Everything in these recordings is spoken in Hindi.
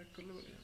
कनेक्ट कर लो बढ़िया।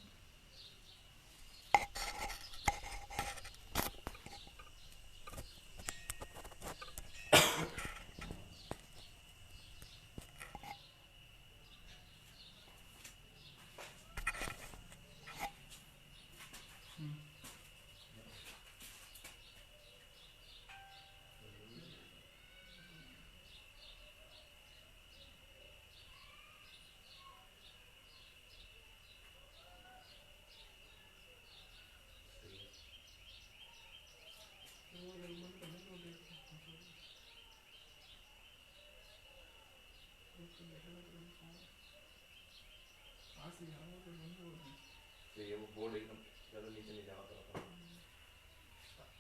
तो ये वो बोर्ड एकदम ज़्यादा नीचे नहीं जाना पड़ता,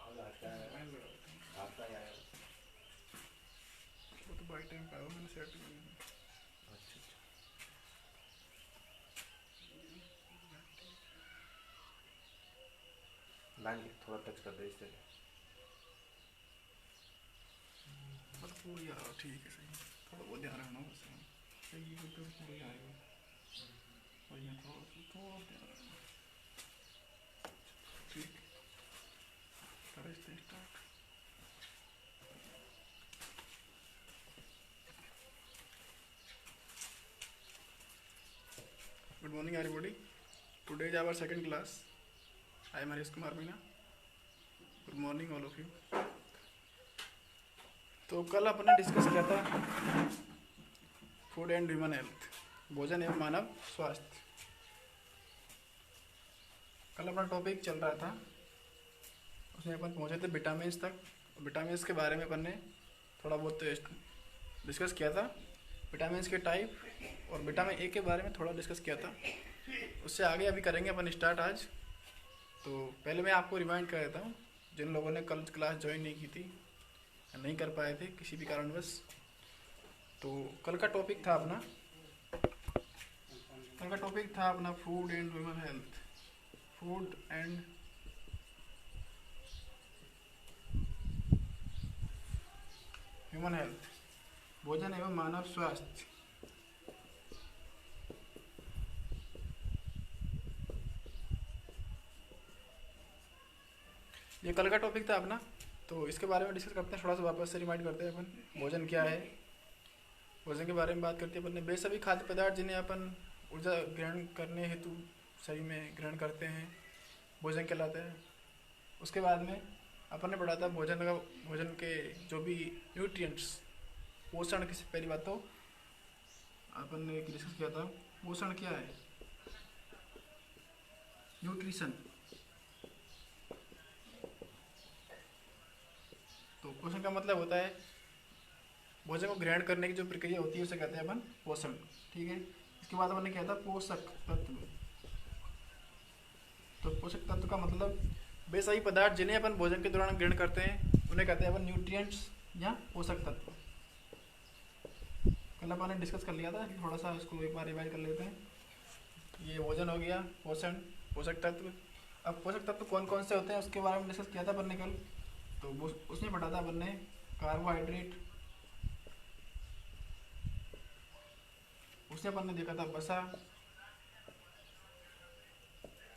आगे आता है, मोबाइल लगा देते हैं। आता ही आया। वो तो बाई टाइम पाया हुआ मैंने सेट किया है। अच्छा अच्छा, लाइन के थोड़ा टच कर दे इससे। बस पूरी आ रहा ठीक है सही। थोड़ा बहुत ध्यान रखना बस। सही है तो पूरी आएगा। और यहाँ थोड़ा थोड़ा ध्यान रखना। ठीक करो इससे start. Good morning everybody. Today is our second class. I am Harish Kumar Meena. Good morning all of you. तो कल अपने डिस्कस किया था फूड एंड ह्यूमन हेल्थ, भोजन एवं मानव स्वास्थ्य। कल अपना टॉपिक चल रहा था, उसमें अपन पहुंचे थे विटामिन्स तक। विटामिन्स के बारे में अपन ने थोड़ा बहुत डिस्कस किया था। विटामिन्स के टाइप और विटामिन ए के बारे में थोड़ा डिस्कस किया था। उससे आगे अभी करेंगे अपन स्टार्ट आज। तो पहले मैं आपको रिमाइंड कर देता हूँ, जिन लोगों ने कल क्लास ज्वाइन नहीं की थी या नहीं कर पाए थे किसी भी कारणवश। तो कल का टॉपिक था अपना food and human health. Food and human health, भोजन एवं मानव स्वास्थ्य। ये कल का टॉपिक था अपना। तो इसके बारे में डिस्कस करते हैं, थोड़ा सा वापस से रिमाइंड करते हैं अपन भोजन क्या है। भोजन के बारे में बात करते हैं अपन ने, वे सभी खाद्य पदार्थ जिन्हें अपन ऊर्जा ग्रहण करने हेतु सही में ग्रहण करते हैं भोजन कहलाते हैं। उसके बाद में अपन ने पढ़ा था भोजन के जो भी न्यूट्रिएंट्स, पोषण की पहली बात तो अपन ने डिस्कस किया था। पोषण क्या है, न्यूट्रिशन। तो पोषण का मतलब होता है भोजन को ग्रहण करने की जो प्रक्रिया होती है उसे कहते हैं अपन पोषण। ठीक है। इसके बाद अपन ने किया था पोषक तत्व। तो पोषक तत्व का मतलब वे सभी पदार्थ जिन्हें अपन भोजन के दौरान ग्रहण करते हैं उन्हें कहते हैं अपन न्यूट्रिएंट्स या पोषक तत्व। कल अपन ने डिस्कस कर लिया था, थोड़ा सा इसको एक बार रिवाइज कर लेते हैं। ये भोजन हो गया, पोषण, पोषक तत्व। अब पोषक तत्व कौन कौन से होते हैं उसके बारे में डिस्कस किया था अपन ने कल। तो वो उसमें पढ़ा था अपन ने कार्बोहाइड्रेट, उससे अपन ने देखा था वसा,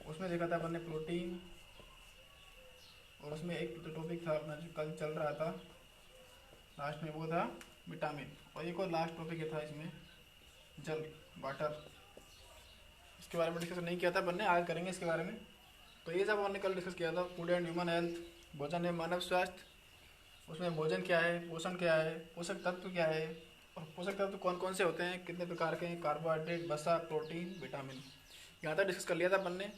उसमें देखा था अपन ने प्रोटीन, और उसमें एक जो टॉपिक था अपना जो कल चल रहा था लास्ट में वो था विटामिन। और एक और लास्ट टॉपिक था इसमें जल, वाटर। इसके बारे में डिस्कस नहीं किया था अपन ने, आज करेंगे इसके बारे में। तो ये सब हमने कल डिस्कस किया था, फूड एंड ह्यूमन हेल्थ, भोजन एवं मानव स्वास्थ्य। उसमें भोजन क्या है, पोषण क्या है, पोषक तत्व क्या है, और पोषक तत्व कौन कौन से होते हैं, कितने प्रकार के हैं, कार्बोहाइड्रेट, वसा, प्रोटीन, विटामिन। यहाँ तक डिस्कस कर लिया था अपन ने।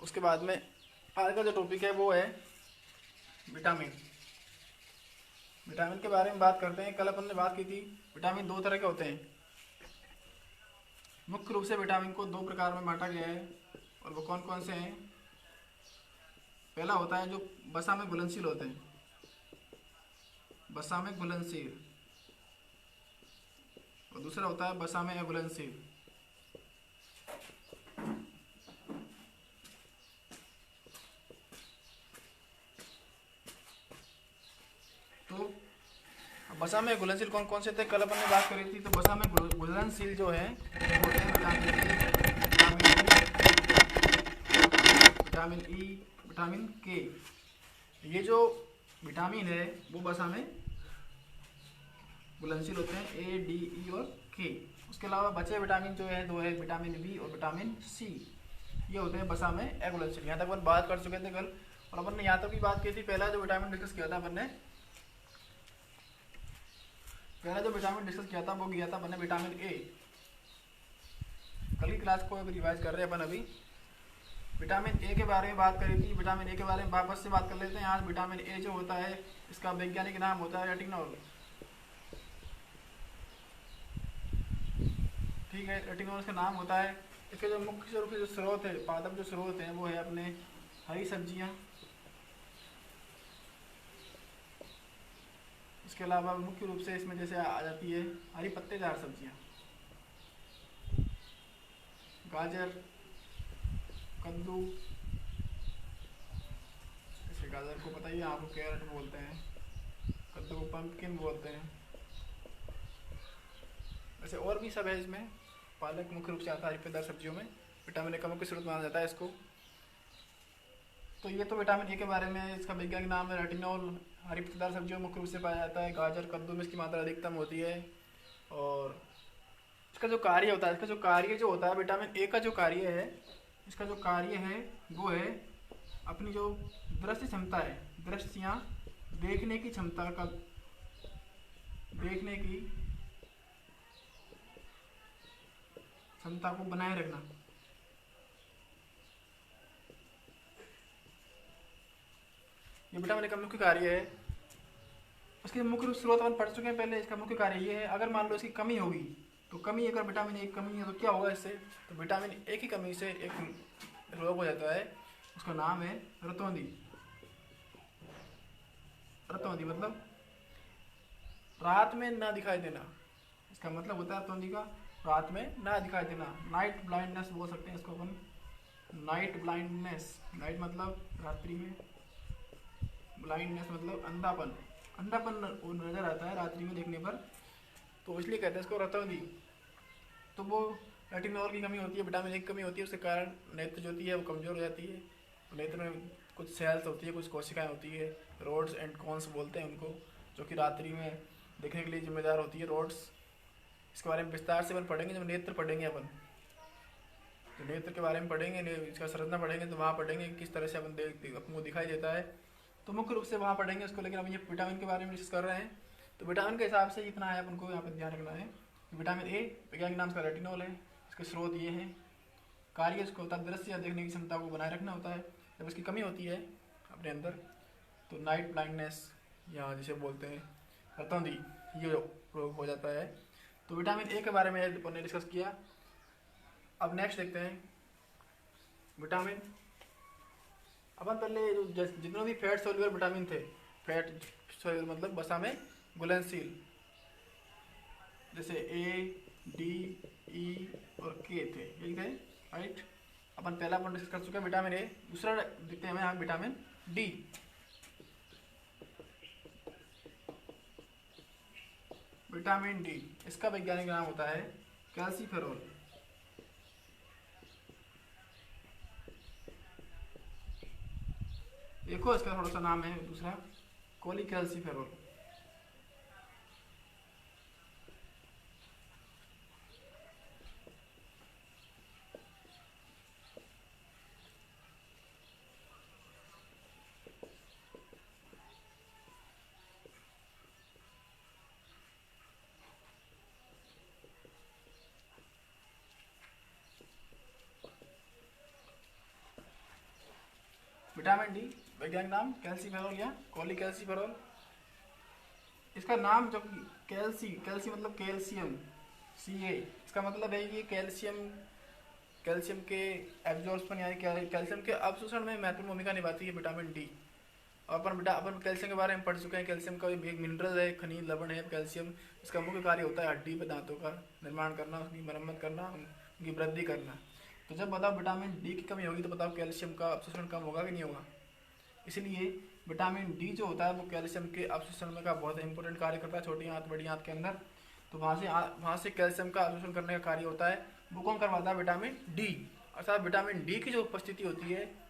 उसके बाद में आज का जो टॉपिक है वो है विटामिन। विटामिन के बारे में बात करते हैं। कल अपन ने बात की थी विटामिन दो तरह के होते हैं। मुख्य रूप से विटामिन को दो प्रकार में बांटा गया है, और वो कौन कौन से हैं। पहला होता है जो वसा में घुलनशील होते हैं, वसा में घुलनशील, और दूसरा होता है वसा में अघुलनशील। तो अब वसा में घुलनशील कौन कौन से थे, कल अपन ने बात करी थी। तो वसा में घुलनशील जो है वो होते हैं विटामिन ई, विटामिन के। ये जो विटामिन है वो वसा में घुलनशील होते हैं, ए, डी, ई और के। उसके अलावा बचे विटामिन जो है दो है, विटामिन बी और विटामिन सी, ये होते हैं वसा में अघुलनशील। यहाँ तक अपन बात कर चुके थे कल, और अपन ने यहाँ तक भी बात की थी। पहला जो विटामिन डिस्कस किया था अपन ने, वो किया था अपन ने विटामिन ए। कल की क्लास को अभी रिवाइज कर रहे हैं अपन। अभी विटामिन ए के बारे में बात करी थी। विटामिन ए के बारे में वापस से बात कर लेते हैं। आज विटामिन ए जो होता है इसका वैज्ञानिक नाम होता है रेटिनॉल। ठीक है, रेटिनॉल इसका नाम होता है। इसके जो मुख्य रूप से जो स्रोत है, पादप जो स्रोत है वो है अपने हरी सब्जियां। इसके अलावा मुख्य रूप से इसमें जैसे आ जाती है हरी पत्तेदार सब्जियां, गाजर, कद्दू। जैसे गाजर को पता ही है आपको कैरेट बोलते हैं, कद्दू को पंपकिन बोलते हैं। वैसे और भी सब है इसमें। पालक मुख्य रूप से आता है हरी पत्तेदार सब्जियों में, विटामिन ए का मुख्य स्रोत माना जाता है इसको। तो ये तो विटामिन ए के बारे में। इसका वैज्ञानिक नाम है रेटिनॉल। हरी पत्तेदार सब्जियों में मुख्य रूप से पाया जाता है। गाजर, कद्दू में इसकी मात्रा अधिकतम होती है। और इसका जो कार्य होता है, विटामिन ए का जो कार्य है, इसका जो कार्य है वो है अपनी जो दृष्टि क्षमता है, दृष्टियाँ देखने की क्षमता का, देखने की क्षमता को बनाए रखना। ये विटामिन ए का मुख्य कार्य है। उसके मुख्य स्रोत अपन पढ़ चुके हैं पहले। इसका मुख्य कार्य ये है, अगर मान लो इसकी कमी होगी, तो कमी अगर विटामिन ए की कमी है तो क्या होगा इससे, तो विटामिन ए की कमी से एक रोग हो जाता है, उसका नाम है रतौंधी। रतौंधी मतलब रात में ना दिखाई देना। इसका मतलब होता है रतौंधी का रात में ना दिखाई देना। नाइट ब्लाइंडनेस बोल सकते हैं इसको अपन, नाइट ब्लाइंडनेस। नाइट मतलब रात्रि में, ब्लाइंडनेस मतलब अंधापन। अंधापन नजर आता है रात्रि में देखने पर, तो इसलिए कहते हैं इसको रतौंधी। तो वो रेटिनॉल की कमी होती है, विटामिन ए की कमी होती है, उसके कारण नेत्र ज्योति है वो कमज़ोर हो जाती है। नेत्र में कुछ सेल्स होती है, कुछ कोशिकाएं होती है, रोड्स एंड कॉन्स बोलते हैं उनको, जो कि रात्रि में देखने के लिए जिम्मेदार होती है, रोड्स। इसके बारे में विस्तार से अपन पढ़ेंगे जब नेत्र पढ़ेंगे अपन। तो नेत्र के बारे में पढ़ेंगे, इसका संरचना पढ़ेंगे, तो वहाँ पढ़ेंगे किस तरह से अपन को दिखाई देता है, तो मुख्य रूप से वहाँ पढ़ेंगे उसको। लेकिन अब ये विटामिन के बारे में डिस्कस कर रहे हैं, तो विटामिन के हिसाब से इतना है अपन को यहाँ पर ध्यान रखना है। विटामिन ए वैज्ञानिक नाम इसका रेटिनॉल है। इसके स्रोत ये हैं। कार्य इसको होता है दृश्य या देखने की क्षमता को बनाए रखना होता है। जब इसकी कमी होती है अपने अंदर, तो नाइट ब्लाइंडनेस या जिसे बोलते हैं रतौंधी, ये रोग हो जाता है। तो विटामिन ए के बारे में अपन ने डिस्कस किया। अब नेक्स्ट देखते हैं विटामिन। अपन पहले जितने भी फैट सोल्यूबल विटामिन थे, फैट सोल्यूबल मतलब वसा में घुलनशील, जैसे ए, डी, ई और के थे, यही थे, राइट। अपन पहला पॉइंट डिस्कस कर चुके हैं विटामिन ए। दूसरा देखते हैं यहाँ विटामिन डी। विटामिन डी, इसका वैज्ञानिक नाम होता है कैल्सीफेरोल। देखो इसका थोड़ा सा नाम है दूसरा, कोलिकैल्सीफेरोल। विटामिन डी वैज्ञानिक नाम कैल्सीफेरोल या कोलिकैल्सीफेरोल। इसका नाम जो कैल्सी मतलब कैल्शियम, Ca, इसका मतलब है कि कैल्शियम के एब्जॉर्प्शन यानी कैल्शियम के अवशोषण में महत्वपूर्ण भूमिका निभाती है विटामिन डी। और अपन कैल्शियम के बारे में पढ़ चुके हैं। कैल्शियम का एक मिनरल है, खनिज लवण है कैल्शियम। इसका मुख्य कार्य होता है हड्डी पे दांतों का निर्माण करना, उसकी मरम्मत करना, उनकी वृद्धि करना। तो जब बताओ विटामिन डी की कमी होगी तो बताओ कैल्शियम का अवशोषण कम होगा कि नहीं होगा। इसलिए विटामिन डी जो होता है वो कैल्शियम के अवशोषण में का बहुत इंपॉर्टेंट कार्य करता है छोटी आंत बड़ी आंत के अंदर। तो वहाँ से कैल्शियम का अवशोषण करने का कार्य होता है, वो कौन करवाता है? Vitamin D. अर्थात विटामिन डी की जो उपस्थिति होती है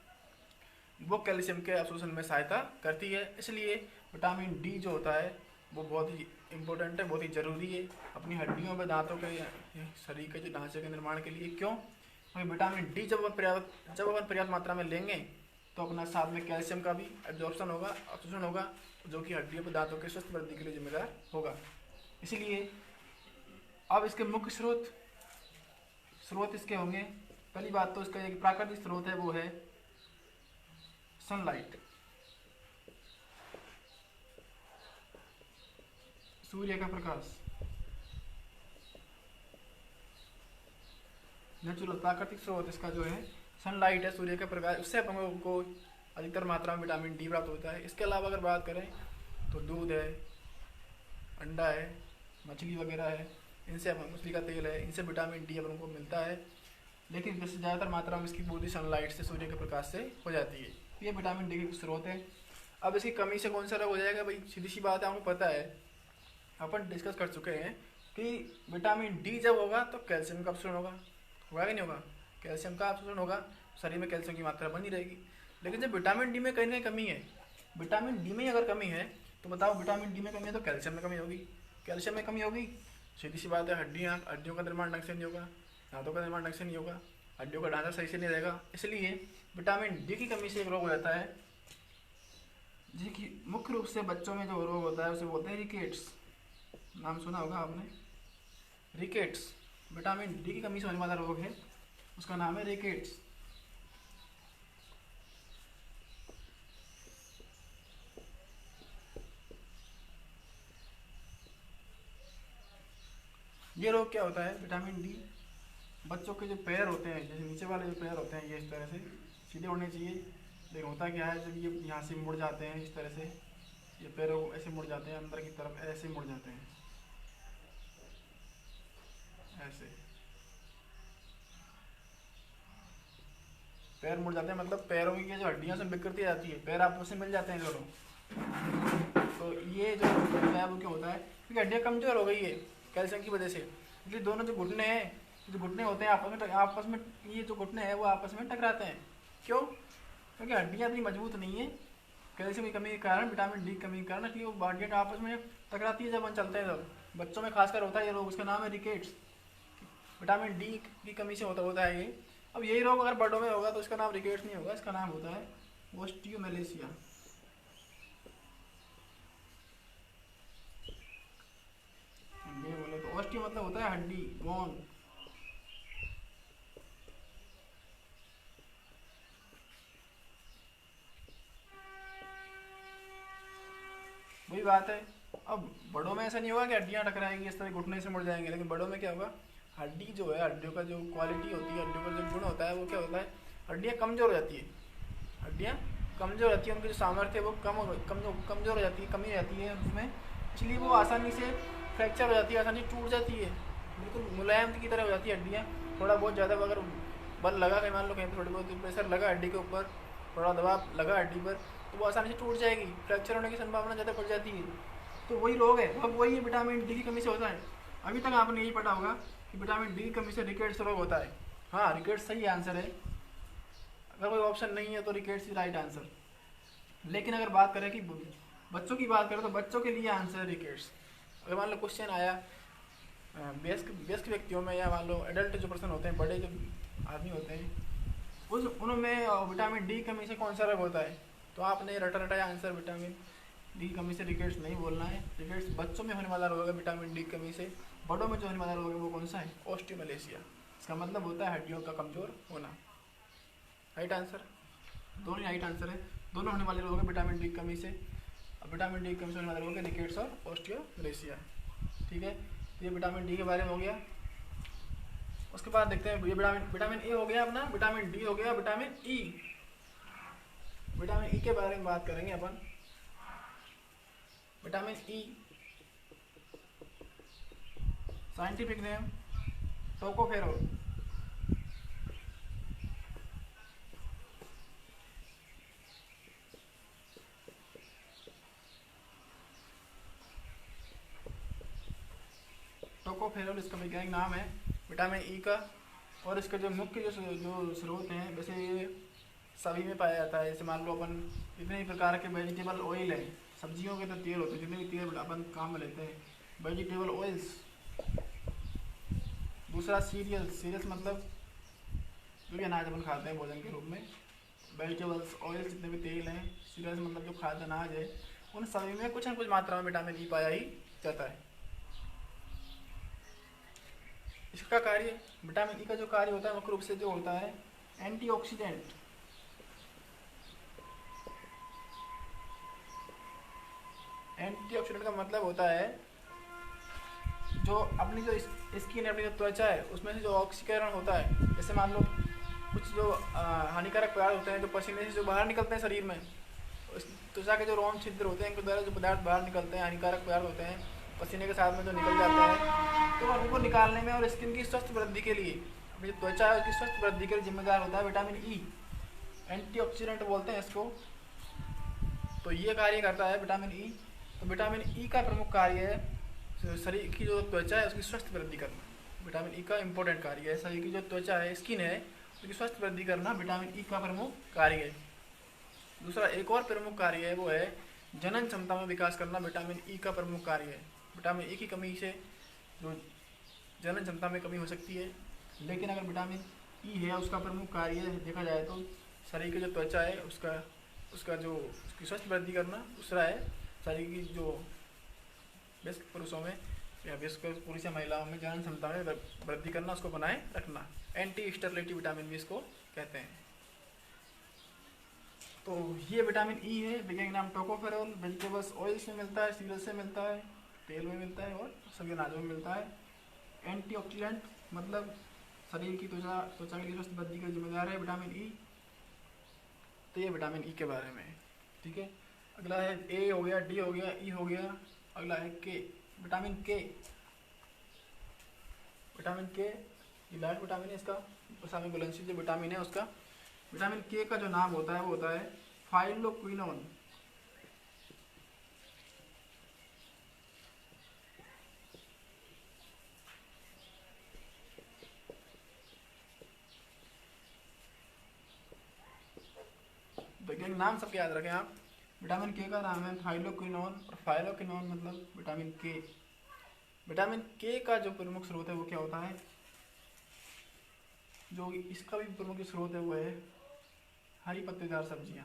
वो कैल्शियम के अवशोषण में सहायता करती है। इसलिए विटामिन डी जो होता है वो बहुत ही इम्पोर्टेंट है, बहुत ही ज़रूरी है अपनी हड्डियों में, दांतों के, शरीर के जो ढांचे के निर्माण के लिए। क्यों? क्योंकि विटामिन डी जब अपन पर्याप्त मात्रा में लेंगे तो अपना साथ में कैल्शियम का भी एब्जॉर्प्शन होगा, अवशोषण होगा, जो कि हड्डियों पर दांतों के स्वस्थ वृद्धि के लिए जिम्मेदार होगा। इसीलिए अब इसके मुख्य स्रोत इसके होंगे। पहली बात तो इसका एक प्राकृतिक स्रोत है, वो है सनलाइट, सूर्य का प्रकाश। नेचुरल प्राकृतिक स्रोत इसका जो है सनलाइट है, सूर्य का प्रकाश। उससे अपन को अधिकतर मात्रा में विटामिन डी प्राप्त होता है। इसके अलावा अगर बात करें तो दूध है, अंडा है, मछली वगैरह है, इनसे अपन, मछली का तेल है, इनसे विटामिन डी अपन को मिलता है। लेकिन इससे ज़्यादातर मात्रा में इसकी पूर्ति सनलाइट से, सूर्य के प्रकाश से हो जाती है। ये विटामिन डी के स्रोत है। अब इसकी कमी से कौन सा रोग हो जाएगा भाई? सीधी सी बात है, आपको पता है, अपन डिस्कस कर चुके हैं कि विटामिन डी जब होगा तो कैल्शियम का अवशोषण होगा कि नहीं होगा? कैल्शियम का अवशोषण होगा, शरीर में कैल्शियम की मात्रा बनी रहेगी। लेकिन जब विटामिन डी में कहीं ना कहीं कमी है, विटामिन डी में अगर कमी है तो बताओ, विटामिन डी में कमी है तो कैल्शियम में कमी होगी। कैल्शियम में कमी होगी, सीधी सी बात है, हड्डियों का निर्माण ढंग से नहीं होगा, दांतों का निर्माण ढंग से नहीं होगा, हड्डियों का ढांचा सही से नहीं रहेगा। इसलिए विटामिन डी की कमी से एक रोग हो जाता है, जिसकी मुख्य रूप से बच्चों में जो रोग होता है उसे बोलते हैं रिकेट्स। नाम सुना होगा आपने, रिकेट्स। विटामिन डी की कमी से होने वाला रोग है, उसका नाम है रिकेट्स। ये रोग क्या होता है? विटामिन डी, बच्चों के जो पैर होते हैं, जैसे नीचे वाले जो पैर होते हैं ये इस तरह से सीधे होने चाहिए, लेकिन होता क्या है, जब ये यहाँ से मुड़ जाते हैं इस तरह से, ये पैरों ऐसे मुड़ जाते हैं अंदर की तरफ, ऐसे मुड़ जाते हैं, ऐसे पैर मुड़ जाते हैं, मतलब पैरों की जो हड्डियाँ से विकृति आती है, पैर आपस में मिल जाते हैं दोनों। तो ये जो है वो क्या होता है? क्योंकि हड्डियाँ कमजोर हो गई है कैल्शियम की वजह से, इसलिए दोनों जो घुटने हैं, जो घुटने होते हैं आपस में ये जो घुटने हैं वो आपस में टकराते हैं। क्यों? क्योंकि हड्डियाँ इतनी मजबूत नहीं है कैल्शियम की कमी के कारण, विटामिन डी की कमी के कारण, इसलिए वो हड्डियाँ आपस में टकराती है जब हम चलते हैं। तब बच्चों में खासकर होता है ये रोग, उसका नाम है रिकेट्स। विटामिन डी की कमी से होता है ये। अब यही रोग अगर बड़ों में होगा तो इसका नाम रिकेट्स नहीं होगा, इसका नाम होता है ओस्टियोमैलेशिया। ये बोले तो ओस्टियो मतलब होता है हड्डी, बोन। वही बात है। अब बड़ों में ऐसा नहीं होगा कि हड्डियां टकराएंगी इस तरह घुटने से मुड़ जाएंगे, लेकिन बड़ों में क्या होगा, हड्डी जो है, हड्डियों का जो क्वालिटी होती है, हड्डियों का जो गुण होता है वो क्या होता है, हड्डियां कमजोर हो जाती है, हड्डियां कमजोर हो जाती है, उनकी जो सामर्थ्य है वो कमजोर हो जाती है, कमी हो जाती है उसमें, इसलिए वो आसानी से फ्रैक्चर हो जाती है, आसानी टूट जाती है, बिल्कुल मुलायम की तरह हो जाती है हड्डियाँ। थोड़ा बहुत ज़्यादा अगर बल लगा, कहीं मान लो कहीं थोड़ी बहुत प्रेशर लगा हड्डी के ऊपर, थोड़ा दबाव लगा हड्डी पर, तो वो आसानी से टूट जाएगी, फ्रैक्चर होने की संभावना ज़्यादा बढ़ जाती है। तो वही रोग है, अब वही विटामिन डी की कमी से होता है। अभी तक आपने यही पढ़ा होगा कि विटामिन डी की कमी से रिकेट्स रोग होता है। हाँ, रिकेट्स सही आंसर है, अगर कोई ऑप्शन नहीं है तो रिकेट्स ही राइट आंसर। लेकिन अगर बात करें कि बच्चों की बात करें तो बच्चों के लिए आंसर है रिकेट्स। अगर मान लो क्वेश्चन आया वयस्क व्यक्तियों में, या मान लो एडल्ट जो पर्सन होते हैं, बड़े जो आदमी होते हैं, उनमें विटामिन डी कमी से कौन सा रोग होता है, तो आपने रटाया आंसर विटामिन डी की कमी से रिकेट्स नहीं बोलना है। रिकेट्स बच्चों में होने वाला रोग है विटामिन डी की कमी से। बड़ों में जो होने वाला रोग है वो कौन सा है? ओस्टियोमैलेशिया। इसका मतलब होता है हड्डियों का कमजोर होना। राइट आंसर, दोनों राइट आंसर है, दोनों होने वाले रोग है विटामिन डी की कमी से। अब विटामिन डी की कमी से होने वाले रोग है रिकेट्स और ओस्टियोमैलेशिया। ठीक है, ये विटामिन डी के बारे में हो गया। उसके बाद देखते हैं, ये विटामिन ए हो गया अपना, विटामिन डी हो गया, विटामिन ई। विटामिन ई के बारे में बात करेंगे अपन। Vitamin E scientific name tocopherol. Tocopherol इसका वैज्ञानिक नाम है विटामिन ई का। और इसका जो मुख्य जो स्रोत हैं, वैसे ये सभी में पाया जाता है। जैसे मान लो अपन जितने भी प्रकार के वेजिटेबल ऑयल है, सब्जियों के तो तेल होते हैं, जितने भी तेल अपन काम में लेते हैं, वेजिटेबल ऑयल्स। दूसरा सीरियल्स, सीरियल्स मतलब जो भी अनाज अपन खाते हैं भोजन के रूप में। वेजिटेबल्स ऑयल जितने भी तेल हैं, सीरियल्स मतलब जो खाद्य अनाज है, उन सभी में कुछ न कुछ मात्रा में विटामिन ई पाया ही जाता है। इसका कार्य, विटामिन ई का जो कार्य होता है मुख्य रूप से जो होता है एंटीऑक्सीडेंट। एंटीऑक्सीडेंट का मतलब होता है जो अपनी जो स्किन है, अपनी जो त्वचा है, उसमें से जो ऑक्सीकरण होता है, जैसे मान लो कुछ जो हानिकारक पदार्थ होते हैं जो पसीने से जो बाहर निकलते हैं शरीर में, त्वचा के जो रोम छिद्र होते हैं इनके द्वारा जो पदार्थ बाहर निकलते हैं, हानिकारक पदार्थ होते हैं, पसीने के साथ में जो निकल जाते हैं, तो उनको निकालने में और स्किन की स्वस्थ वृद्धि के लिए, अपनी जो त्वचा है उसकी स्वस्थ वृद्धि के लिए जिम्मेदार होता है विटामिन ई। एंटीऑक्सीडेंट बोलते हैं इसको। तो ये कार्य करता है विटामिन ई। तो विटामिन ई का प्रमुख कार्य है शरीर की जो त्वचा है उसकी स्वस्थ वृद्धि करना। विटामिन ई का इंपॉर्टेंट कार्य है शरीर की जो त्वचा है, स्किन है, उसकी स्वस्थ वृद्धि करना विटामिन ई का प्रमुख कार्य है। दूसरा एक और प्रमुख कार्य है वो है जनन क्षमता में विकास करना, विटामिन ई का प्रमुख कार्य है। विटामिन ई की कमी से जो जनन क्षमता में कमी हो सकती है, लेकिन अगर विटामिन ई है उसका प्रमुख कार्य देखा जाए तो शरीर की जो त्वचा है उसका जो उसकी स्वस्थ वृद्धि करना। दूसरा है शरीर की जो वयस्क पुरुषों में या वयस्क पुरुष या महिलाओं में जनन क्षमता में वृद्धि करना, उसको बनाए रखना। एंटी स्टेरिलिटी विटामिन भी इसको कहते हैं। तो ये विटामिन ई है, वैज्ञानिक नाम टोकोफेरोल। वेजिटेबल्स ऑयल से मिलता है, सीरियल से मिलता है, तेल में मिलता है और सभी अनाजों में मिलता है। एंटीऑक्सीडेंट मतलब शरीर की त्वचा की स्वस्थ वृद्धि का जिम्मेदार है विटामिन ई। तो ये विटामिन ई के बारे में है, ठीक है। अगला है ए हो गया, डी हो गया, ई हो गया। अगला है के, विटामिन के। विटामिन के ये लाइट विटामिन है, इसका सामने घुलनशील जो विटामिन है उसका। विटामिन के का जो नाम होता है वो होता है फाइलोक्विनोन। वैज्ञानिक नाम सबके याद रखें आप। विटामिन के का नाम है फाइलोक्विनोन, और फाइलोक्विनोन मतलब विटामिन के। विटामिन के का जो प्रमुख स्रोत है वो क्या होता है, जो इसका भी प्रमुख स्रोत है वो है हरी पत्तेदार सब्जियां।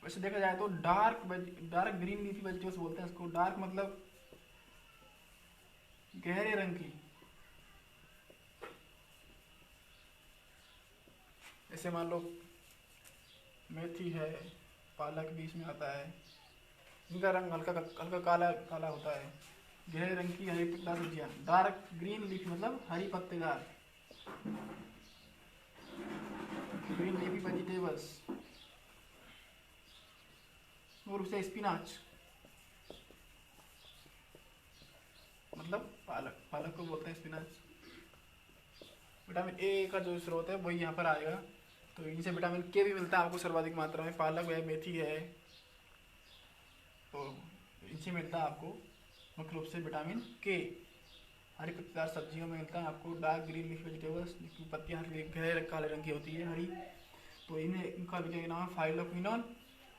वैसे देखा जाए तो डार्क ग्रीन लीफी वेजिटेबल्स बोलते हैं इसको। डार्क मतलब गहरे रंग की, जैसे मान लो मेथी है, पालक भी इसमें आता है, इनका रंग हल्का हल्का काला काला होता है। गहरे रंग की हरी पत्तेदार सब्जियां, डार्क ग्रीन लीफ मतलब हरी पत्तेदार, ग्रीन लीफी वेजिटेबल्स। और उसे स्पिनाच मतलब पालक को बोलते हैं स्पिनाच। विटामिन ए का जो स्रोत है वही यहाँ पर आएगा। तो इनसे विटामिन के भी मिलता है आपको सर्वाधिक मात्रा में। पालक है, मेथी है, तो इनसे मिलता है आपको मुख्य रूप से विटामिन के। हरी पत्तेदार सब्जियों में मिलता है आपको। डार्क ग्रीन लीफ वेजिटेबल्स जिसकी पत्तियाँ गहरे काले रंग की होती है, हरी, तो इनका वैज्ञानिक नाम है फाइलोक्विनोन।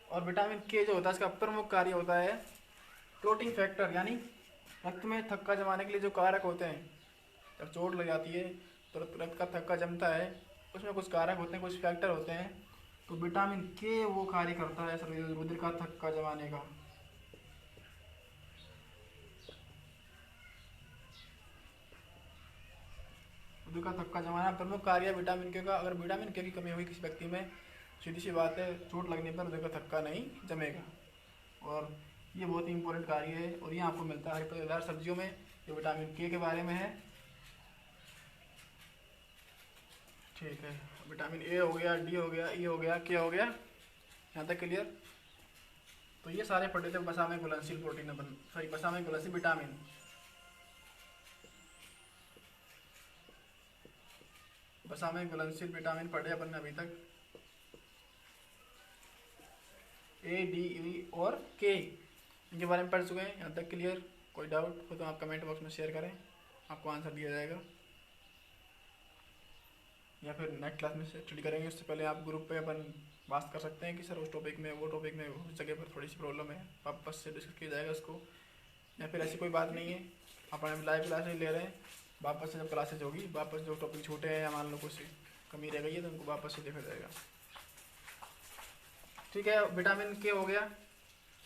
और विटामिन के जो होता है इसका प्रमुख कार्य होता है क्लोटिंग फैक्टर, यानी रक्त में थक्का जमाने के लिए जो कारक होते हैं। जब चोट लग जाती है तो रक्त का थक्का जमता है, उसमें कुछ कारक होते हैं, कुछ फैक्टर होते हैं। तो विटामिन के वो कार्य करता है रुधिर का थक्का जमाने का। रुधिर का थक्का जमाना प्रमुख कार्य है विटामिन के का। अगर विटामिन के की कमी हुई किसी व्यक्ति में, सीधी सी बात है चोट लगने पर रुधिर का थक्का नहीं जमेगा। और ये बहुत ही इंपॉर्टेंट कार्य है और ये आपको मिलता है हरी पत्तेदार सब्जियों में। ये विटामिन के बारे में है, ठीक है। विटामिन ए हो गया, डी हो गया, ई हो गया, के हो गया, यहाँ तक क्लियर। तो ये सारे पढ़े थे बसा में घुलनशील प्रोटीन, बसा में घुलनशील विटामिन। बसा में घुलनशील विटामिन पढ़े अपन ने अभी तक। ए, डी, ई और के, इनके बारे में पढ़ चुके हैं। यहाँ तक क्लियर? कोई डाउट हो तो आप कमेंट बॉक्स में शेयर करें, आपको आंसर दिया जाएगा, या फिर नेक्स्ट क्लास में स्टडी करेंगे। उससे पहले आप ग्रुप पे अपन बात कर सकते हैं कि सर उस टॉपिक में, वो टॉपिक में उस जगह पर थोड़ी सी प्रॉब्लम है, वापस से डिस्कस किया जाएगा उसको। या फिर ऐसी कोई बात नहीं है, अपन लाइव क्लासेज ले रहे हैं, वापस से जब क्लासेज होगी, वापस जो टॉपिक छूटे हैं या मान लो कुछ कमी रह गई है तो उनको वापस से देखा जाएगा। ठीक है, विटामिन के हो गया,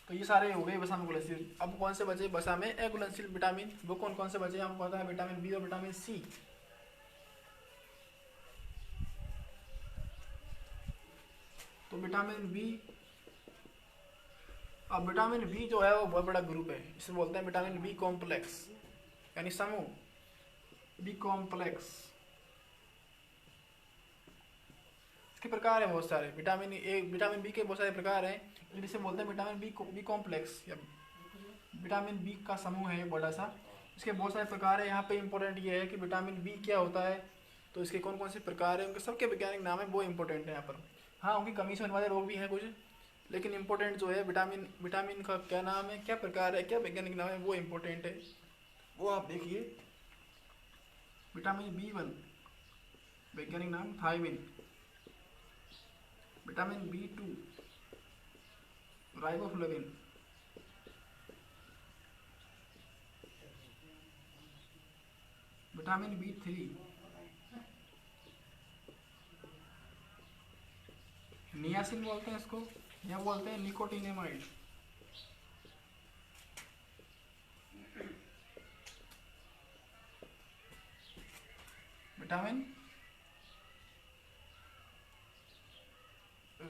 तो ये सारे हो गए वसा में घुलनशील। अब कौन से बचे वसा में अघुलनशील विटामिन? वो कौन कौन से बचे आपको पता है? विटामिन बी और विटामिन सी। तो विटामिन बी, अब विटामिन बी जो है वो बहुत बड़ा ग्रुप है, इसे बोलते हैं विटामिन बी कॉम्प्लेक्स, यानी समूह बी कॉम्प्लेक्स। इसके प्रकार है बहुत सारे। विटामिन ए, विटामिन बी के बहुत सारे प्रकार हैं, जिसे बोलते हैं विटामिन बी कॉम्प्लेक्स या विटामिन बी का समूह है बड़ा सा। इसके बहुत सारे प्रकार है। यहाँ पे इंपॉर्टेंट ये है कि विटामिन बी क्या होता है, तो इसके कौन कौन से प्रकार हैं, उनके सबके वैज्ञानिक नाम है, वो इंपॉर्टेंट है यहाँ पर। हाँ, उनकी कमी से होने वाले रोग भी हैं कुछ, लेकिन इंपॉर्टेंट जो है विटामिन का क्या नाम है, क्या प्रकार है, क्या वैज्ञानिक नाम है, वो इंपॉर्टेंट है, वो आप देखिए। विटामिन B1 वैज्ञानिक नाम thiamine. Vitamin B2 riboflavin. Vitamin B3 niacin बोलते हैं इसको, या बोलते हैं निकोटिनेमाइड। विटामिन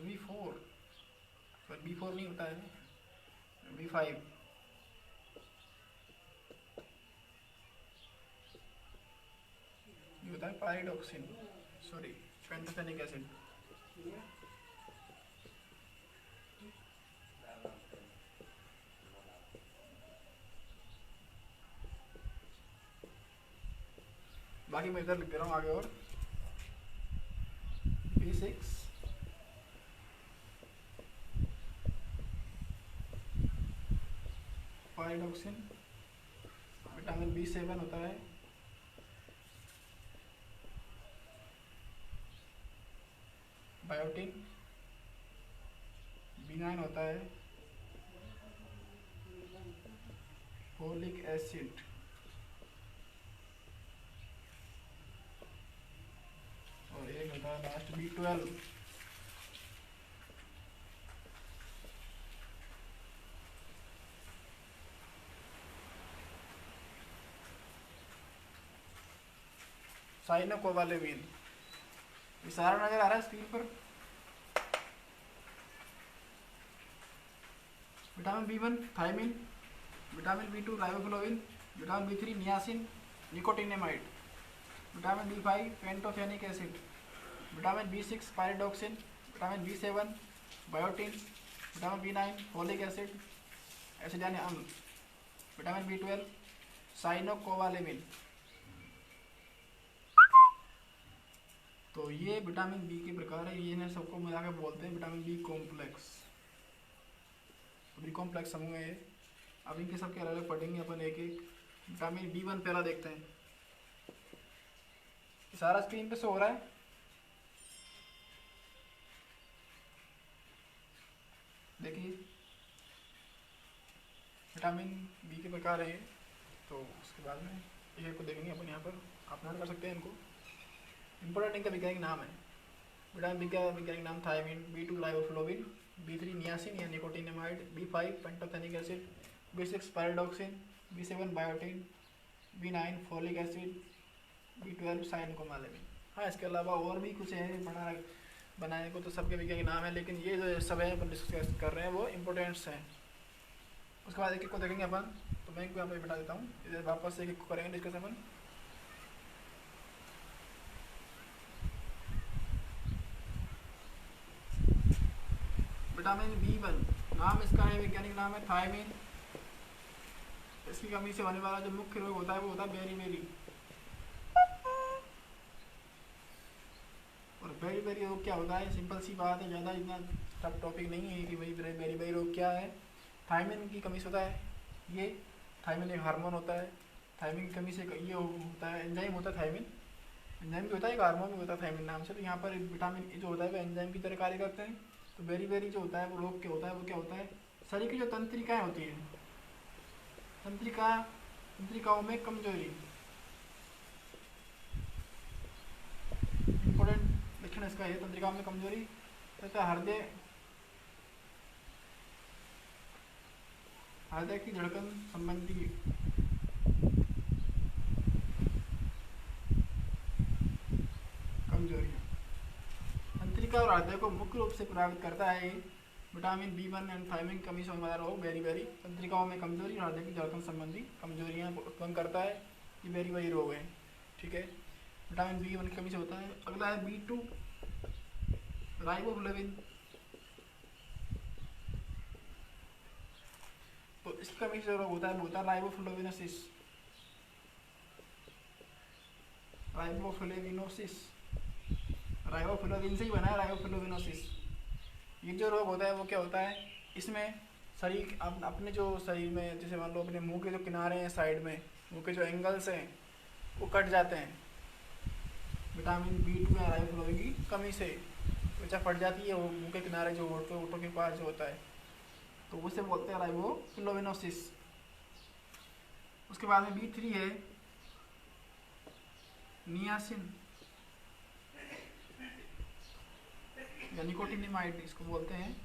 B4, पर B4 नहीं होता है, B5। ये होता है पाइरिडॉक्सिन, सॉरी पेंटाथेनिक एसिड। बाकी मैं इधर लिख दे रहा हूँ आगे। और B6 पाइरिडॉक्सिन। विटामिन B7 होता है, बायोटिन। B9 होता है, फोलिक एसिड। और एक होता है लास्ट B12। साइनोकोबालेमिन। ये सारा नजर आ रहा है स्क्रीन पर। Vitamin B1 thiamine, vitamin B2 riboflavin, vitamin B3 niacin nicotinamide, vitamin B5 pantothenic acid, vitamin B6 pyridoxine, vitamin B7 biotin, vitamin B9 folic acid acid यानी अम्ल, विटामिन B12 साइनोकोबालेमिन। तो ये विटामिन बी के प्रकार है, ये ना सबको मिलाकर बोलते हैं vitamin B complex. B complex समूह है। अब इनके सबके अलग अलग पढ़ेंगे अपन एक एक। विटामिन B1 पहला देखते हैं। सारा स्क्रीन पे शो हो रहा है? देखिए विटामिन बी के प्रकार है। तो उसके बाद में एक को देखेंगे अपन यहाँ पर, आप नोट कर सकते हैं इनको। इंपॉर्टेंट इनका वैज्ञानिक नाम है। विटामिन बी का वैज्ञानिक नाम thiamine, B2 riboflavin, B3 niacin या nicotinamide, B5 pantothenic acid, B6 pyridoxine, B7 biotin, B9 folic acid, B12 cyanocobalamin. हाँ, इसके अलावा और भी कुछ है बनाने को, तो सबके वैज्ञानिक नाम है, लेकिन ये जो सब है अपन डिस्कस कर रहे हैं वो इम्पोर्टेंट्स हैं। उसके बाद एक एक को देखेंगे अपन। तो मैं इनको यहाँ पर बता देता हूँ, इधर वापस एक एक को करेंगे डिस्कस अपन। विटामिन B1 नाम इसका है, वैज्ञानिक नाम है थायमिन। इसकी कमी से होने वाला जो मुख्य रोग होता है वो होता है बेरी। और बेरी रोग क्या होता है? सिंपल सी बात है, ज़्यादा इतना टफ टॉपिक नहीं है कि भाई बेरी रोग क्या है। थायमिन की कमी से होता है ये। थायमिन एक हार्मोन होता है, थायमिन की कमी से ये होता है, एंजाइम होता है थायमिन। एंजाइम भी होता है, एक हार्मोन भी होता है थायमिन नाम से। तो यहाँ पर विटामिन ए जो होता है वो एंजाइम की तरह कार्य करते हैं। तो बेरी जो होता है वो रोग क्या होता है, वो क्या होता है, शरीर की जो तंत्रिकाएँ होती हैं, तंत्रिकाओं में कमजोरी। इंपॉर्टेंट लक्षण इसका है, तंत्रिकाओं में कमजोरी तथा हृदय की धड़कन संबंधी कमजोरियाँ। तंत्रिका और हृदय को मुख्य रूप से प्रभावित करता है विटामिन B1 एंड थायमिन की कमी से होने वाला रोग बेरी। तंत्रिकाओं में कमजोरी और हृदय की धड़कन संबंधी कमजोरियाँ उत्पन्न करता है, ये बेरी रोग है। ठीक है, विटामिन B1 की कमी से होता है। अगला है B2 राइबोफ्लेविन। तो इसकी कमी से रोग होता है, वो होता है राइबोफ्लेविनोसिस। राइबोफ्लेविन से ही बना है राइबोफ्लेविनोसिस। ये जो रोग होता है वो क्या होता है, इसमें शरीर अपने जो शरीर में, जैसे मान लो अपने मुंह के जो किनारे हैं, साइड में मुंह के जो एंगल्स हैं वो कट जाते हैं विटामिन B2 या राइबोफ्लेविन की कमी से। त्वचा फट जाती है, वो मुंह के किनारे जो होठों के पास जो होता है, तो उसे बोलते हैं राइबोफ्लेविनोसिस। उसके बाद में B3 है नियासिन या निकोटिनिमाइड इसको बोलते हैं।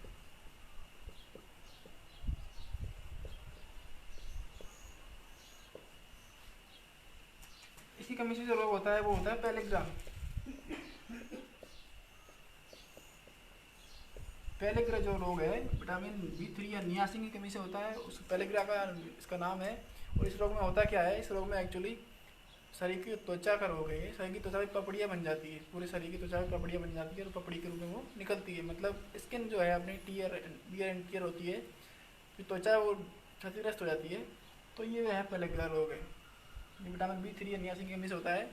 इसकी कमी से जो रोग होता है वो होता है पेलिग्रा। पेलिग्रा जो रोग है विटामिन B3 या नियासिन की कमी से होता है, उस पेलिग्रा का इसका नाम है। और इस रोग में होता क्या है, इस रोग में एक्चुअली शरीर की त्वचा का रोग है। शरीर की त्वचा में पपड़ियाँ बन जाती है, पूरे शरीर की त्वचा में पपड़ियाँ बन जाती है और पपड़ी के रूप में वो निकलती है। मतलब स्किन जो है अपनी बियर एंड टियर होती है, फिर त्वचा वो क्षतिग्रस्त हो जाती है। तो ये है पेलिग्रा रोग है। ये विटामिन B3 या नियासिन की कमी से होता है,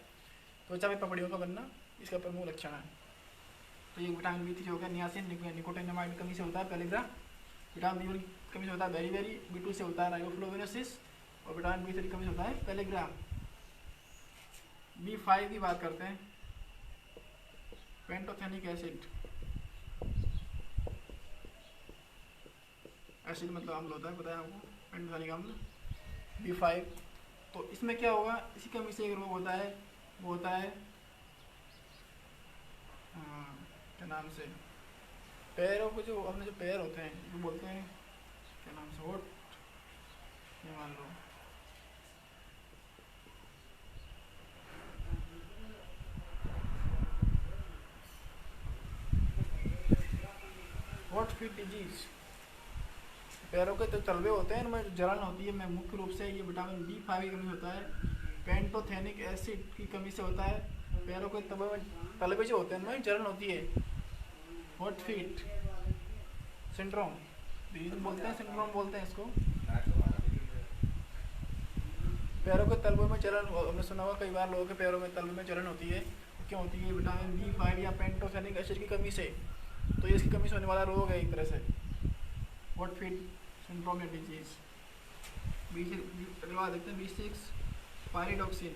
त्वचा में पपड़ियों का बनना इसका प्रमुख लक्षण है। तो ये विटामिन B3 हो गया, नियासिन निकोटिनामाइड की कमी से होता है पेलिग्रा। विटामिन B1 की कमी से होता है बेरी। B2 से होता है राइबोफ्लेविनोसिस और विटामिन B3 की कमी से होता है पेलिग्रा। B5 की बात करते हैं, पेंटोथेनिक एसिड मतलब अम्ल होता है, बताया आपको, पेंटोथेनिक अम्ल B5। तो इसमें क्या होगा, इसी कमी से एक रोग होता है, वो होता है क्या नाम से, पैरों को जो अपने जो पैर होते हैं जो बोलते हैं क्या नाम से, होट, ये मान लो हॉट फीट डिजीज। पैरों के जो तलवे होते हैं उनमें जलन होती है, मैं मुख्य रूप से ये विटामिन B5 की कमी होता है। पेंटोथेनिक एसिड की कमी से होता है, पैरों के तलवे जो होते हैं उनमें जलन होती है। हॉट फीट सिंड्रोम बोलते हैं, सिंड्रोम बोलते हैं इसको। पैरों के तलवे में जलन, हमने सुना होगा कई बार लोगों के पैरों में तलवे में जलन होती है, क्यों होती है, विटामिन B5 या पेंटोथेनिक एसिड की कमी से। तो इसकी कमी से होने वाला रोग है एक तरह से हॉट फीट सिंड्रोम या डिजीज। अगला देखते हैं B6 पायरिडॉक्सिन।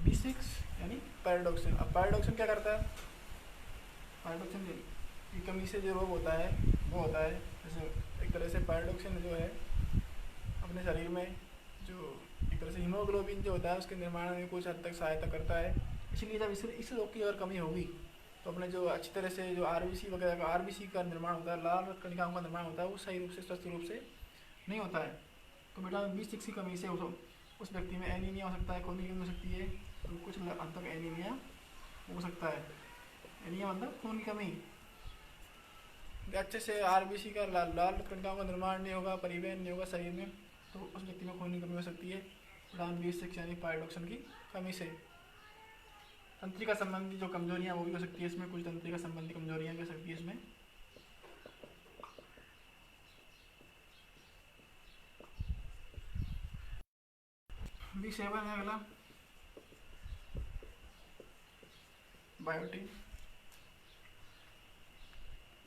B6 यानी पायरिडॉक्सिन। अब पायरिडॉक्सिन क्या करता है, पायरिडॉक्सिन की कमी से जो रोग होता है वो होता है, जैसे एक तरह से पायरिडॉक्सिन जो है अपने शरीर में जो एक तरह से हीमोग्लोबिन जो होता है उसके निर्माण में कुछ हद तक सहायता करता है। इसलिए जब इस रोग की अगर कमी होगी तो अपने जो अच्छी तरह से जो RBC वगैरह का RBC का निर्माण होता है, लाल रक्त कणिकाओं का निर्माण होता है, वो सही रूप से स्वस्थ रूप से नहीं होता है। तो विटामिन B6 की कमी से उस व्यक्ति में एनीमिया हो सकता है, खून की कमी हो सकती है, तो कुछ हद तक एनीमिया हो सकता है। एनीमिया मतलब खून की कमी, अच्छे से RBC का लाल रक्त कणिकाओं का निर्माण नहीं होगा, परिवहन नहीं होगा शरीर में, तो उस व्यक्ति में खून की कमी हो सकती है विटामिन B6 यानी पायरिडॉक्सिन की कमी से। तंत्रिका संबंधी जो कमजोरियां वो भी हो सकती है इसमें, कुछ तंत्रिका संबंधी कमजोरियां भी हो सकती है इसमें। B7 है अगला बायोटिन।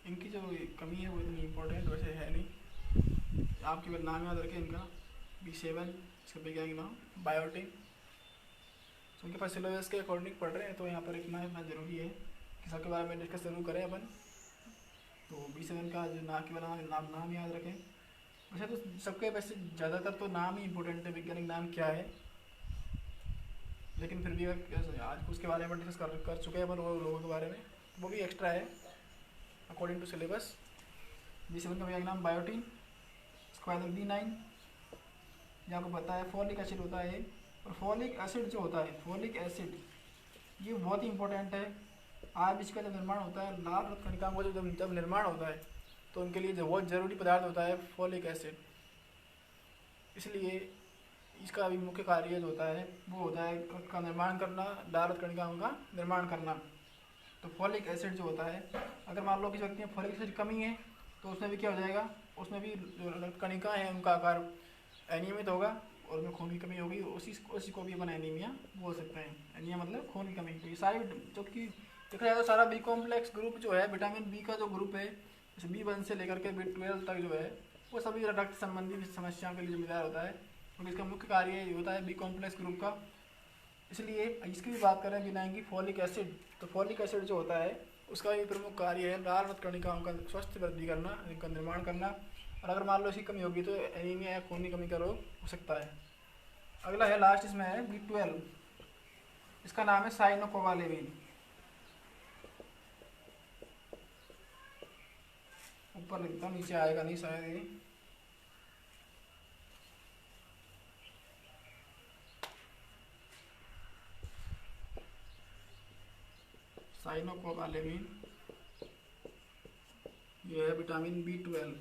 इनकी जो कमी है वो इतनी इम्पोर्टेंट वैसे है नहीं, आप केवल नाम याद रखें इनका। B7 इसका वैज्ञानिक नाम बायोटिन। तो उनके पास सिलेबस के अकॉर्डिंग पढ़ रहे हैं तो यहाँ पर इतना ज़रूरी है कि सबके बारे में डिस्कस जरूर करें अपन। तो B7 का जो नाम याद रखें। वैसे तो सबके वैसे ज़्यादातर तो नाम ही इम्पोर्टेंट है, वैज्ञानिक नाम क्या है, लेकिन फिर भी आज उसके बारे में डिस्कस कर चुके हैं अपन वो लोगों के बारे में, वो भी एक्स्ट्रा है अकॉर्डिंग टू सिलेबस। B7 का वैज्ञानिक नाम बायोटिन। उसके बाद B9, ये आपको पता है फॉलिक एसिड होता है। और फॉलिक एसिड जो होता है, फॉलिक एसिड ये बहुत ही इंपॉर्टेंट है। RBC का जब निर्माण होता है, लाल रक्त कणिकाओं का जब निर्माण होता है तो उनके लिए जो बहुत ज़रूरी पदार्थ होता है फॉलिक एसिड। इसलिए इसका भी मुख्य कार्य जो होता है वो होता है रक्त का निर्माण करना, लाल रक्त कणिकाओं का निर्माण करना। तो फॉलिक एसिड जो होता है, अगर मान लो किसी व्यक्ति में फॉलिक एसिड कमी है तो उसमें भी क्या हो जाएगा, उसमें भी जो रक्त कणिका है उनका आकार एनीमित होगा और उनमें खून की कमी होगी। उसी को भी अपन एनीमिया बोल सकते हैं। एनीमिया मतलब खून की कमी। तो ये सारी जो कि देखा जाए तो सारा बी कॉम्प्लेक्स ग्रुप जो है, विटामिन बी का जो ग्रुप है, जैसे B1 से लेकर के B12 तक जो है वो सभी रक्त संबंधी समस्याओं के लिए जिम्मेदार होता है, क्योंकि इसका मुख्य कार्य ये होता है बी कॉम्प्लेक्स ग्रुप का। इसलिए इसकी भी बात करें बिना की फॉलिक एसिड, तो फॉलिक एसिड जो होता है उसका भी प्रमुख कार्य है लाल रक्त कणिकाओं का स्वस्थ वृद्धि करना, इनका निर्माण करना। और अगर मान लो इसकी कमी होगी तो एनीमिया या खून की कमी का रोग हो सकता है। अगला है लास्ट, इसमें है B12। इसका नाम है साइनोकोबालेमिन। ऊपर लिखता हूँ, नीचे आएगा नहीं शायद ये। साइनोकोबालेमिन ये है विटामिन B12,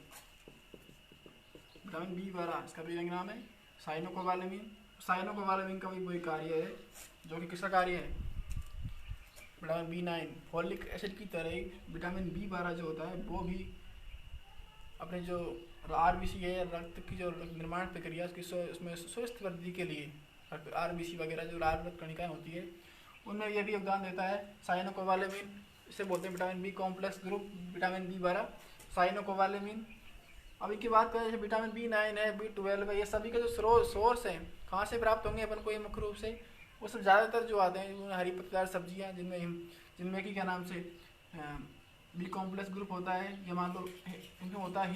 विटामिन B12 इसका भी नाम है साइनोकोबालेमिन। साइनोकोबालेमिन का भी वही कार्य है जो कि किसका कार्य है, विटामिन B9। फॉलिक एसिड की तरह ही विटामिन B12 जो होता है वो भी अपने जो RBC है, रक्त की जो निर्माण प्रक्रिया उसमें स्वस्थ वृद्धि के लिए RBC वगैरह जो लाल रक्त कणिकाएं होती है उनमें यह भी योगदान देता है साइनोकोबालेमिन। इसे बोलते हैं vitamin B complex group, vitamin B12 cyanocobalamin. अभी की बात करें जैसे विटामिन B9 है, B12 है, ये सभी का जो सोर्स है कहाँ से प्राप्त होंगे अपन को, ये मुख्य रूप से वो सब ज़्यादातर जो आते हैं हरी पत्तेदार सब्जियाँ जिनमें कि क्या नाम से बी कॉम्प्लेक्स ग्रुप होता है। ये मान लो इनमें होता है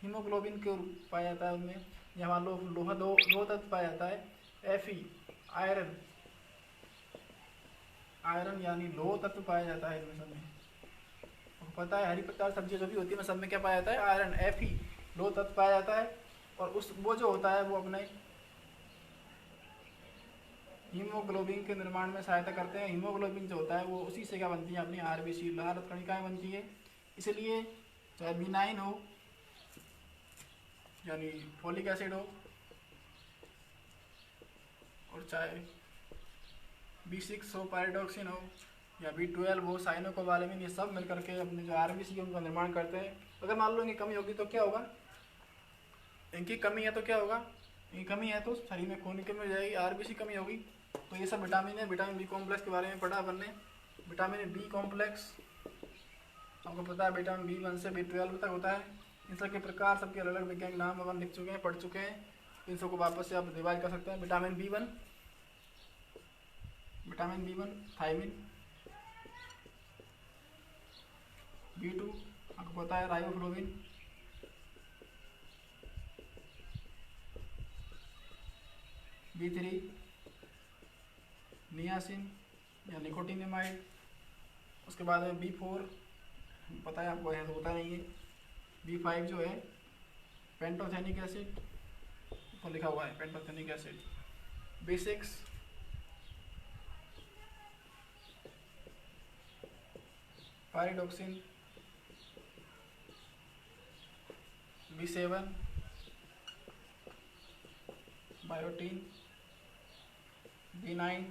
हीमोग्लोबिन के पाया जाता है उनमें, या मान लो लोहा तत्व पाया जाता है, Fe आयरन यानी लोह तत्व पाया जाता है इनमें सब में। पता है हरी पत्तेदार सब्जियाँ जो भी होती है सब में क्या पाया जाता है, आयरन Fe लोह तत्व पाया जाता है। और वो जो होता है वो अपने हीमोग्लोबिन के निर्माण में सहायता करते हैं। हीमोग्लोबिन जो होता है वो उसी से क्या बनती है, अपनी RBC लाल रक्त कणिकाएं बनती है। इसलिए चाहे B9 हो यानी फॉलिक एसिड हो, और चाहे B6 हो पायरिडॉक्सिन हो, या B12 हो साइनोकोबालेमिन, ये सब मिलकर के अपने जो RBC है उनका निर्माण करते हैं। अगर मान लो इनकी कमी होगी तो क्या होगा, इनकी कमी है तो क्या होगा, इनकी कमी है तो शरीर में खून की कमी हो जाएगी, RBC कमी होगी। तो ये सब विटामिन है। विटामिन बी कॉम्प्लेक्स के बारे में पढ़ा अपन ने। विटामिन बी कॉम्प्लेक्स आपको पता है विटामिन B1 से B12 तक होता है। इन सब के प्रकार, सबके अलग अलग वैज्ञानिक नाम अपन लिख चुके हैं, पढ़ चुके हैं। इन सबको वापस से आप रिवाइज कर सकते हैं। विटामिन B1 थायमिन, B2 आपको पता है राइबोफ्लोविन, B3 नियासिन या निकोटिनेमाइड। उसके बाद में B4 पता है आपको, है तो होता नहीं है। B5 जो है पेंटोथेनिक एसिड, तो लिखा हुआ है pantothenic acid. B6 pyridoxine, B7 biotin, B9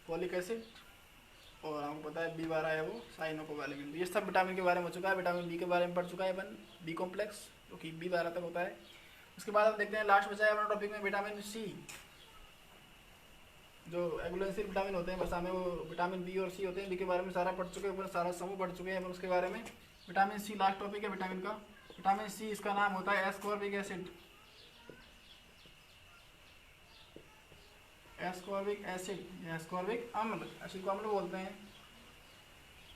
folic acid, और आपको पता है B12 है वो साइनोकोबालेमिन। ये सब विटामिन के बारे में हो चुका है। विटामिन बी के बारे में पढ़ चुका है अपन, बी कॉम्प्लेक्स जो कि B12 तक होता है। उसके बाद हम देखते हैं लास्ट बचा है अपना टॉपिक में विटामिन सी। जो एगुलेंशियल विटामिन होते हैं वसा में वो विटामिन बी और सी होते हैं, बी के बारे में सारा पढ़ चुके हैं, ऊपर सारा समूह पढ़ चुके हैं अपन उसके बारे में। विटामिन सी लास्ट टॉपिक है विटामिन का। विटामिन सी इसका नाम होता है ascorbic acid. Ascorbic acid, ascorbic अम्ल, एसिड को अम्ल बोलते हैं,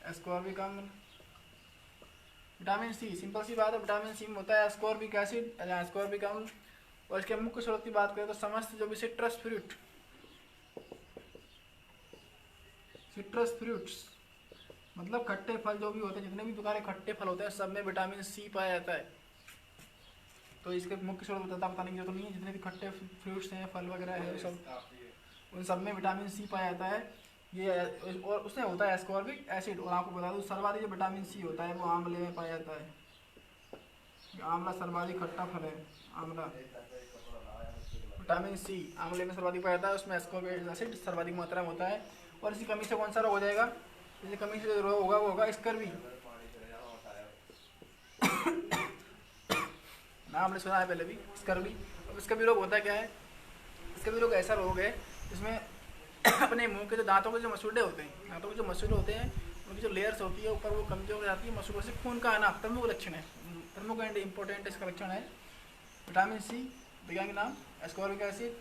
एस्कॉर्बिक अम्ल। विटामिन सी, सिंपल सी बात है, विटामिन सी में होता है एस्कॉर्बिक एसिड या एस्कॉर्बिक अम्ल। और इसके मुख्य स्रोत की बात करें तो समस्त जो भी सिट्रस फ्रूट, सिट्रस फ्रूट्स मतलब खट्टे फल जो भी होते हैं, जितने भी प्रकार के खट्टे फल होते हैं सब में विटामिन सी पाया जाता है। तो इसके मुख्य स्रोत बताने की जरूरत नहीं है, जितने भी खट्टे फ्रूट्स हैं, फल वगैरह है, सब उन सब में विटामिन सी पाया जाता है। ये और उसमें होता है एस्कॉर्बिक एसिड। और आपको बता दूं सर्वाधिक जो विटामिन सी होता है वो आंवले में पाया जाता है। आंवला सर्वाधिक खट्टा फल है, आंवला। विटामिन सी आंवले में सर्वाधिक पाया जाता है, उसमें एस्कॉर्बिक एसिड सर्वाधिक मात्रा में होता है। और इसी कमी से कौन सा रोग हो जाएगा, इसी कमी से रोग होगा वो होगा स्कर्वी। नाम हमने सुना है पहले भी, स्कर्वी। अब इसका भी रोग होता है क्या है, इसका भी रोग ऐसा रोग है जिसमें अपने मुंह के जो दांतों के जो मसूड़े होते हैं, दांतों के जो मसूड़े होते हैं उनकी जो लेयर्स होती है ऊपर वो कमजोर हो जाती है, मसूड़ों से खून का आना प्रमुख लक्षण है, प्रमुख एंड इम्पोर्टेंट इसका लक्षण है। विटामिन सी, वैज्ञानिक नाम एस्कॉर्बिक एसिड।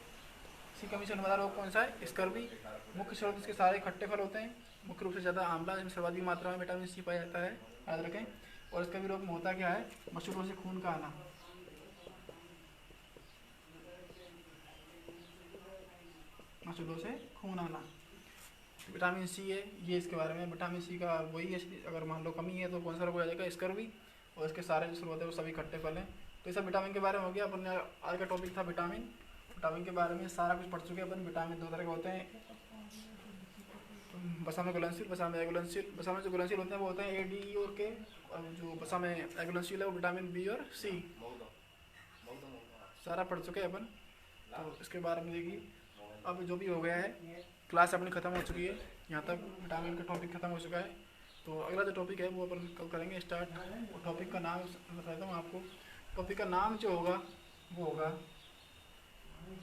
इसी कमी से होने वाला रोग कौन सा है, स्कर्वी। मुख्य स्रोत इसके सारे खट्टे फल होते हैं, मुख्य रूप से ज़्यादा आंवला जिसमें सर्वाधिक मात्रा में विटामिन सी पाया जाता है, याद रखें। और इसका भी रोग में होता क्या है, मसूड़ों से खून का आना, मसूड़ों से खून आना। विटामिन सी है ये इसके बारे में। विटामिन सी का वही है, अगर मान लो कमी है तो कौन सा रोग हो जाएगा, स्कर्वी। और इसके सारे जो स्रोत है वो सभी खट्टे फल हैं। तो ये सब विटामिन के बारे में हो गया। अपन आज का टॉपिक था विटामिन। विटामिन के बारे में सारा कुछ पढ़ चुके हैं अपन। विटामिन दो तरह के होते हैं, बसा में घुलनशील, बसा में एगुलेंशियल। बसा में जो घुलनशील होते हैं वो होते हैं ए, डी और के। और जो बसा में एगुलेंशियल है वो विटामिन बी और सी। सारा पढ़ चुके हैं अपन, तो इसके बारे में देखिए। अब जो भी हो गया है, क्लास अपनी ख़त्म हो चुकी है, यहाँ तक विटामिन का टॉपिक ख़त्म हो चुका है। तो अगला जो टॉपिक है वो अपन कल करेंगे स्टार्ट। वो टॉपिक का नाम बताता हूँ आपको। टॉपिक का नाम जो होगा वो होगा,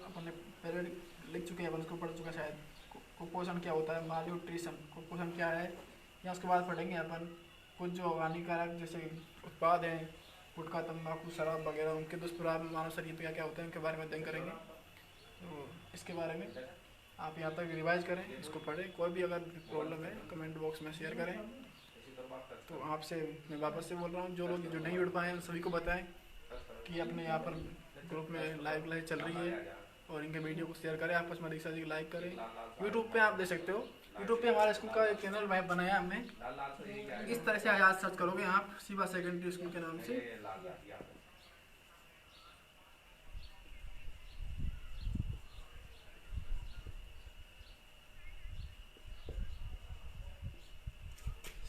अपन ने पहले लिख चुके हैं, अपन उसको पढ़ चुके हैं शायद। कुपोषण क्या होता है, माल न्यूट्रिशन, कुपोषण क्या है। या उसके बाद पढ़ेंगे अपन कुछ जो हानिकारक जैसे उत्पाद हैं, गुटखा, तंबाकू, शराब वगैरह, उनके दुष्प्रभाव मानव शरीर पर क्या क्या होते हैं उनके बारे में अध्ययन करेंगे। तो इसके बारे में आप यहाँ तक रिवाइज करें, इसको पढ़ें। कोई भी अगर प्रॉब्लम है कमेंट बॉक्स में शेयर करें। तो आपसे मैं वापस से बोल रहा हूँ, जो लोग जो नहीं उड़ पाए हैं सभी को बताएं कि अपने यहाँ पर ग्रुप में लाइव चल रही है, और इनके वीडियो को शेयर करें आपस में, रिक्शा जी लाइक करें। यूट्यूब पे आप दे सकते हो, यूट्यूब पे हमारे स्कूल का एक चैनल बनाया हमने। इस तरह से आज सर्च करोगे आप शिवा सेकेंडरी स्कूल के नाम से,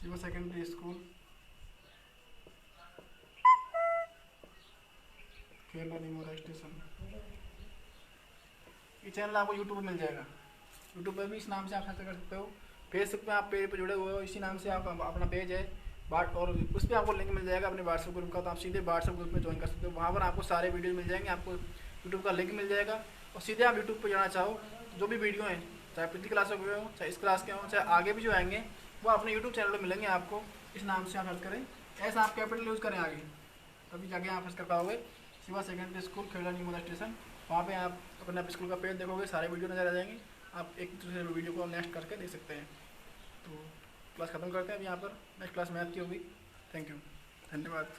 शिवा सेकेंडरी स्कूल खेला निमोरा स्टेशन। ये चैनल आपको यूट्यूब पर मिल जाएगा। यूट्यूब पर भी इस नाम से आप सर्च कर सकते हो। फेसबुक पे आप पेज पर जुड़े हुए हो, इसी नाम से आप अपना पेज है बाट, और उस पर आपको लिंक मिल जाएगा अपने व्हाट्सएप ग्रुप का। तो आप सीधे व्हाट्सएप ग्रुप में ज्वाइन कर सकते हो। वहाँ पर आपको सारे वीडियो मिल जाएंगे, आपको यूट्यूब का लिंक मिल जाएगा। और सीधे आप यूट्यूब पर जाना चाहो, जो भी वीडियो हैं, चाहे पिछली क्लास के हो, चाहे इस क्लास के हों, चाहे आगे भी जो आएंगे, वो अपने यूट्यूब चैनल पर मिलेंगे आपको। इस नाम से आप सर्च करें, ऐसा आप कैपिटल यूज़ करें आगे, तभी जाके आप सर्च कर पाओगे Shiva secondary school Kheda Nimora station. वहाँ पे आप अपने स्कूल का पेज देखोगे, सारे वीडियो नज़र आ जाएंगे। आप एक दूसरे वीडियो को नेक्स्ट करके देख सकते हैं। तो क्लास ख़त्म करते हैं अब यहाँ पर। नेक्स्ट क्लास मैथ की होगी। थैंक यू, धन्यवाद।